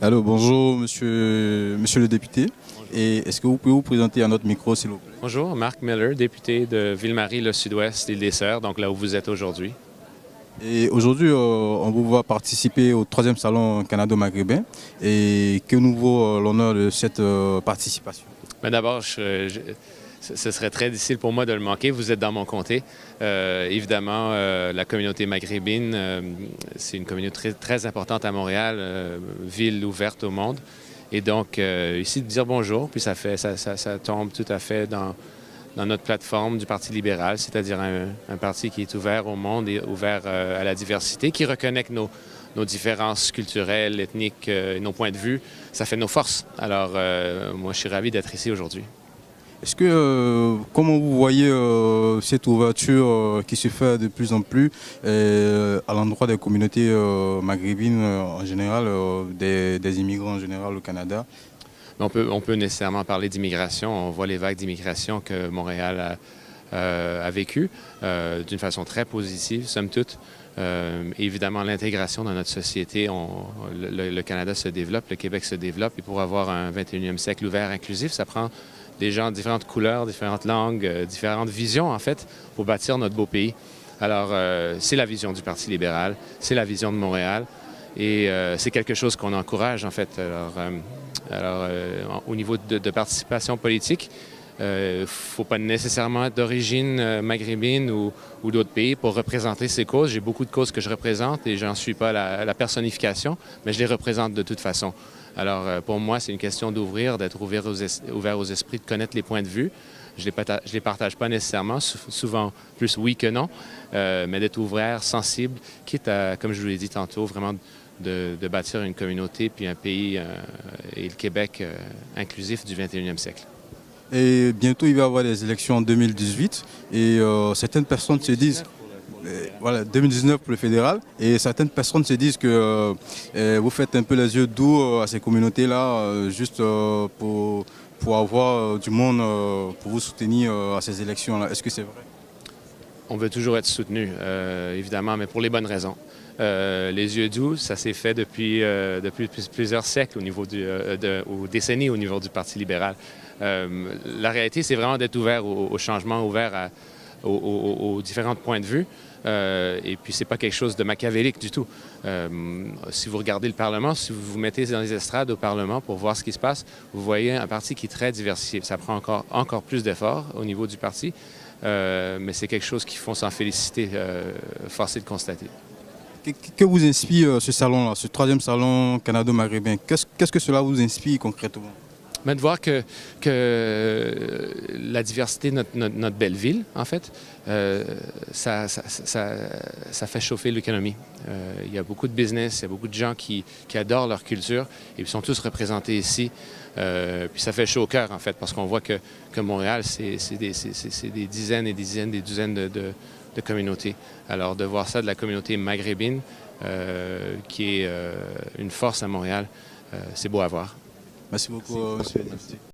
Allô, bonjour monsieur le député. Bonjour. Et est-ce que vous pouvez vous présenter à notre micro, s'il vous plaît? Bonjour, Marc Miller, député de Ville-Marie, le Sud-Ouest, Île-des-Sœurs, donc là où vous êtes aujourd'hui. Et aujourd'hui, on vous voit participer au troisième salon canado-maghrébin. Et que nous vaut l'honneur de cette participation? Mais d'abord, ce serait très difficile pour moi de le manquer. Vous êtes dans mon comté. Évidemment, la communauté maghrébine, c'est une communauté très, très importante à Montréal, ville ouverte au monde. Et donc, ici, de dire bonjour, puis ça tombe tout à fait dans notre plateforme du Parti libéral, c'est-à-dire un parti qui est ouvert au monde et ouvert à la diversité, qui reconnaît que nos différences culturelles, ethniques et nos points de vue, ça fait nos forces. Alors, moi, je suis ravi d'être ici aujourd'hui. Est-ce que, comment vous voyez cette ouverture qui se fait de plus en plus à l'endroit des communautés maghrébines en général, des immigrants en général au Canada? On peut nécessairement parler d'immigration. On voit les vagues d'immigration que Montréal a vécues d'une façon très positive, somme toute. Évidemment, l'intégration dans notre société, le Canada se développe, le Québec se développe, et pour avoir un 21e siècle ouvert, inclusif, ça prend des gens de différentes couleurs, différentes langues, différentes visions, en fait, pour bâtir notre beau pays. Alors, c'est la vision du Parti libéral, c'est la vision de Montréal, et c'est quelque chose qu'on encourage, en fait. Alors, au niveau de participation politique, il ne faut pas nécessairement être d'origine maghrébine ou d'autres pays pour représenter ces causes. J'ai beaucoup de causes que je représente et je n'en suis pas la personnification, mais je les représente de toute façon. Alors, pour moi, c'est une question d'ouvrir, d'être ouvert aux esprits, de connaître les points de vue. Je ne les partage pas nécessairement, souvent plus oui que non, mais d'être ouvert, sensible, quitte à, comme je vous l'ai dit tantôt, vraiment de bâtir une communauté puis un pays et le Québec inclusif du 21e siècle. Et bientôt, il va y avoir des élections en 2018 et certaines personnes se disent, voilà, 2019 pour le fédéral, et certaines personnes se disent que vous faites un peu les yeux doux à ces communautés-là, juste pour avoir du monde pour vous soutenir à ces élections-là. Est-ce que c'est vrai? On veut toujours être soutenu, évidemment, mais pour les bonnes raisons. Les yeux doux, ça s'est fait depuis plusieurs siècles ou décennies au niveau du Parti libéral. La réalité, c'est vraiment d'être ouvert au changement, ouvert aux différents points de vue. Et puis, c'est pas quelque chose de machiavélique du tout. Si vous regardez le Parlement, si vous vous mettez dans les estrades au Parlement pour voir ce qui se passe, vous voyez un parti qui est très diversifié. Ça prend encore plus d'efforts au niveau du parti, mais c'est quelque chose qu'il faut s'en féliciter, force est de constater. Que vous inspire ce salon-là, ce troisième salon canado-maghrébin? Qu'est-ce que cela vous inspire concrètement? Mais de voir que la diversité de notre belle ville, en fait, ça fait chauffer l'économie. Il y a beaucoup de business, il y a beaucoup de gens qui adorent leur culture et qui sont tous représentés ici. Puis ça fait chaud au cœur, en fait, parce qu'on voit que Montréal, c'est des dizaines et des dizaines, des douzaines de communautés. Alors, de voir ça de la communauté maghrébine, qui est une force à Montréal, c'est beau à voir. Merci beaucoup, monsieur le député.